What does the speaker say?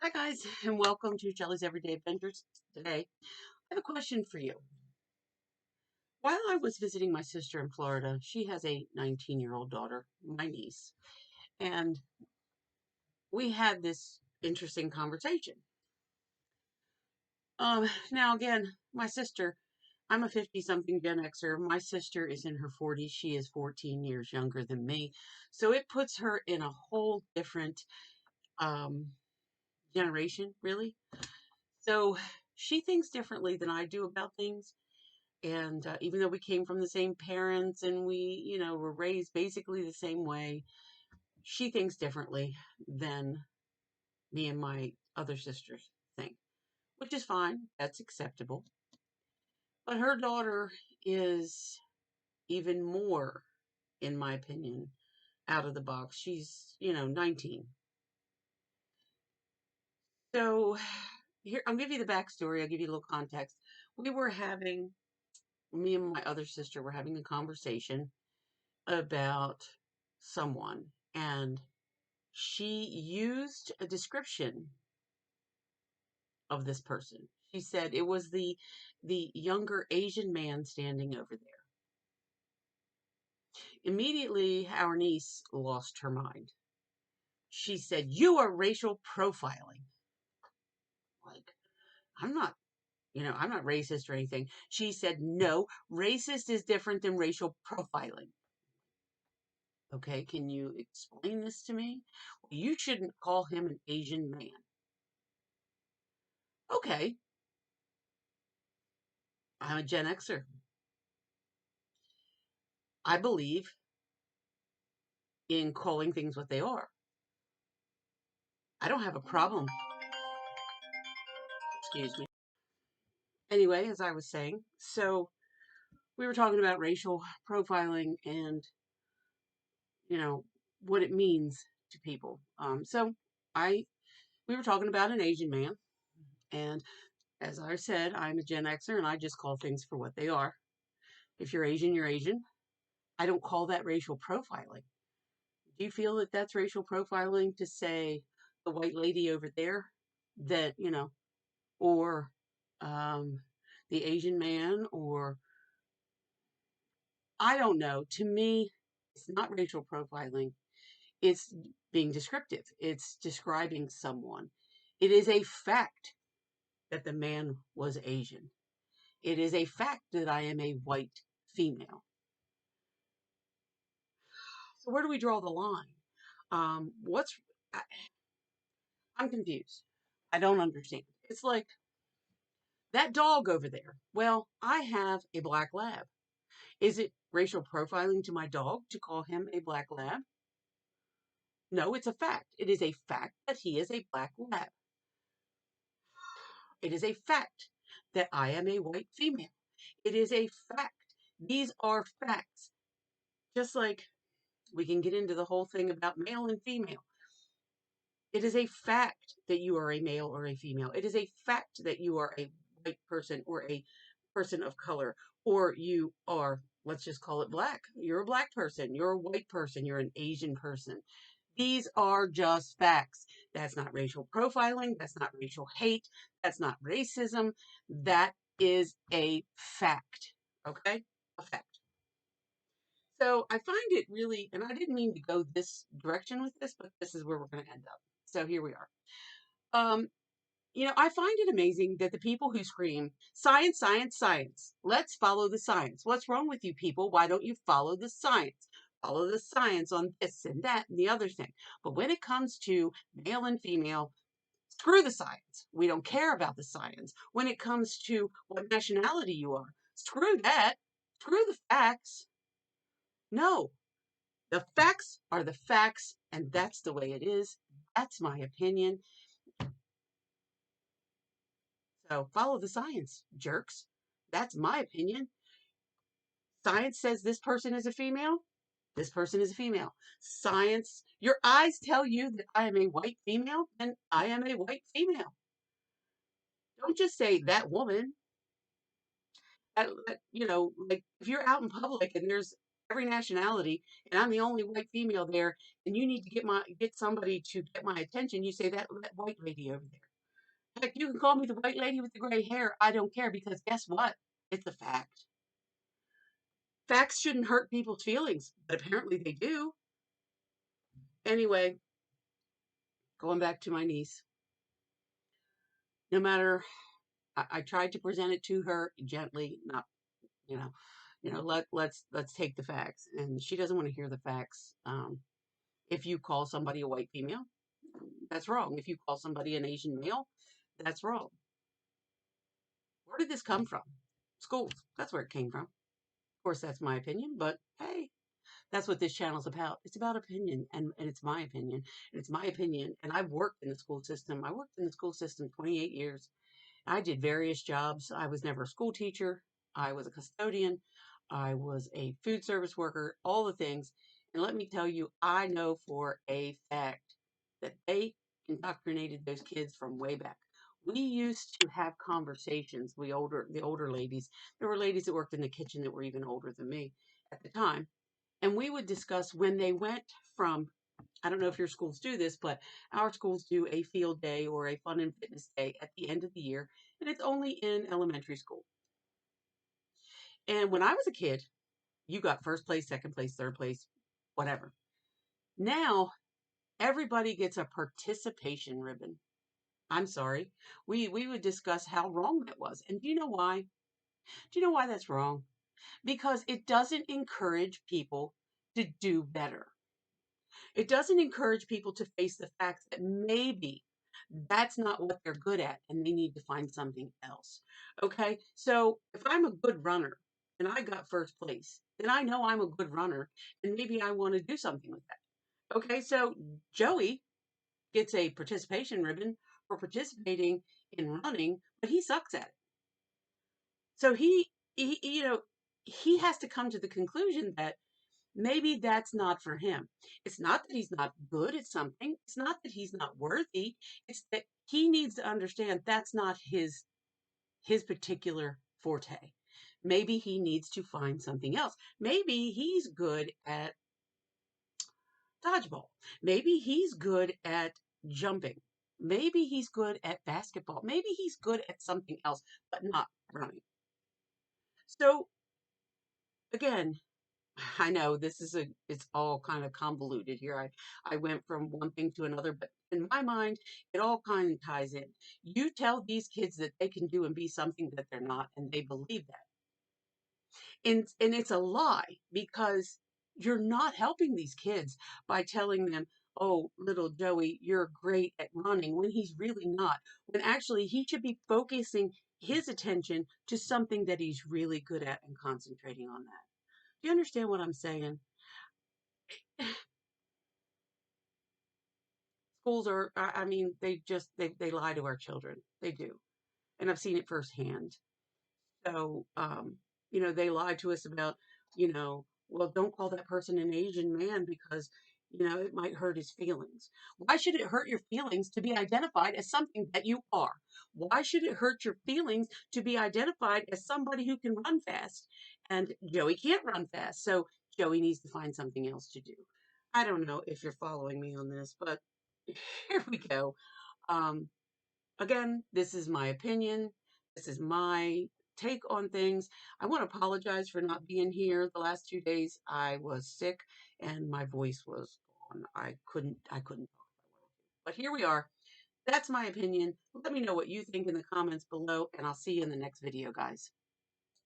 Hi, guys, and welcome to Shelley's Everyday Adventures. Today, I have a question for you. While I was visiting my sister in Florida, she has a 19-year-old daughter, my niece, and we had this interesting conversation. Now, again, my sister, I'm a 50-something Gen Xer. My sister is in her 40s. She is 14 years younger than me. So it puts her in a whole different um, generation, really. So she thinks differently than I do about things. And even though we came from the same parents and we, were raised basically the same way, she thinks differently than me and my other sisters think, which is fine. That's acceptable. But her daughter is even more, in my opinion, out of the box. She's, 19. So here, I'll give you the backstory. I'll give you a little context. We were having, me and my other sister were having a conversation about someone, and she used a description of this person. She said it was the younger Asian man standing over there. Immediately, our niece lost her mind. She said, "You are racial profiling." Like, I'm not, I'm not racist or anything. She said, "No, racist is different than racial profiling." Okay, can you explain this to me? Well, you shouldn't call him an Asian man. Okay, I'm a Gen Xer. I believe in calling things what they are. I don't have a problem. Excuse me. Anyway, as I was saying, so we were talking about racial profiling and, you know, what it means to people. So I we were talking about an Asian man, and as I said, I'm a Gen Xer, and I just call things for what they are. If you're Asian, you're Asian. I don't call that racial profiling. Do you feel that that's racial profiling to say the white lady over there that, or um, the Asian man, or I don't know. To me, it's not racial profiling. It's being descriptive. It's describing someone. It is a fact that the man was Asian. It is a fact that I am a white female. So where do we draw the line? What's I, I'm confused. I don't understand. It's like that dog over there. Well, I have a black lab. Is it racial profiling to my dog to call him a black lab? No, it's a fact. It is a fact that he is a black lab. It is a fact that I am a white female. It is a fact. These are facts. Just like we can get into the whole thing about male and female. It is a fact that you are a male or a female. It is a fact that you are a white person or a person of color, or you are, let's just call it black. You're a black person. You're a white person. You're an Asian person. These are just facts. That's not racial profiling. That's not racial hate. That's not racism. That is a fact. Okay? A fact. So I find it really, and I didn't mean to go this direction with this, but this is where we're going to end up. So here we are. Um, I find it amazing that the people who scream, science, science, science, let's follow the science. What's wrong with you people? Why don't you follow the science? Follow the science on this and that and the other thing. But when it comes to male and female, screw the science. We don't care about the science. When it comes to what nationality you are, screw that. Screw the facts. No, the facts are the facts, and that's the way it is. That's my opinion. So follow the science, jerks. That's my opinion. Science says this person is a female. This person is a female. Science, your eyes tell you that I am a white female, then I am a white female. Don't just say that woman. Like if you're out in public and there's every nationality, and I'm the only white female there, and you need to get somebody to get my attention, you say that white lady over there. Heck, you can call me the white lady with the gray hair. I don't care because guess what? It's a fact. Facts shouldn't hurt people's feelings, but apparently they do. Anyway, going back to my niece. No matter, I tried to present it to her gently, not, you know, let's take the facts, and she doesn't want to hear the facts. If you call somebody a white female, that's wrong. If you call somebody an Asian male, that's wrong. Where did this come from? Schools. That's where it came from. Of course, that's my opinion, but hey, that's what this channel's about. It's about opinion, and it's my opinion. And it's my opinion, and I've worked in the school system. I worked in the school system 28 years. I did various jobs. I was never a school teacher. I was a custodian. I was a food service worker, all the things. And let me tell you, I know for a fact that they indoctrinated those kids from way back. We used to have conversations, the older ladies. There were ladies that worked in the kitchen that were even older than me at the time. And we would discuss when they went from, I don't know if your schools do this, but our schools do a field day or a fun and fitness day at the end of the year, and it's only in elementary school. And when I was a kid, you got first place, second place, third place, whatever. Now, everybody gets a participation ribbon. I'm sorry. We would discuss how wrong that was. And do you know why? Do you know why that's wrong? Because it doesn't encourage people to do better. It doesn't encourage people to face the facts that maybe that's not what they're good at and they need to find something else. Okay. So if I'm a good runner and I got first place, then I know I'm a good runner and maybe I want to do something with that. Okay. So Joey gets a participation ribbon for participating in running, but he sucks at it. So he has to come to the conclusion that maybe that's not for him. It's not that he's not good at something. It's not that he's not worthy. It's that he needs to understand that's not his particular forte. Maybe he needs to find something else. Maybe he's good at dodgeball. Maybe he's good at jumping. Maybe he's good at basketball. Maybe he's good at something else, but not running. So again, I know it's all kind of convoluted here. I went from one thing to another, but in my mind, it all kind of ties in. You tell these kids that they can do and be something that they're not, and they believe that. And it's a lie because you're not helping these kids by telling them, oh, little Joey, you're great at running, when he's really not. When actually he should be focusing his attention to something that he's really good at and concentrating on that. Do you understand what I'm saying? Schools are, I mean, they lie to our children. They do. And I've seen it firsthand. So, they lie to us about, well, don't call that person an Asian man because, it might hurt his feelings. Why should it hurt your feelings to be identified as something that you are? Why should it hurt your feelings to be identified as somebody who can run fast? And Joey can't run fast. So Joey needs to find something else to do. I don't know if you're following me on this, but here we go. Um, Again, this is my opinion. This is my take on things. I want to apologize for not being here the last 2 days. I was sick and my voice was gone. I couldn't talk. But here we are. That's my opinion. Let me know what you think in the comments below, and I'll see you in the next video, guys.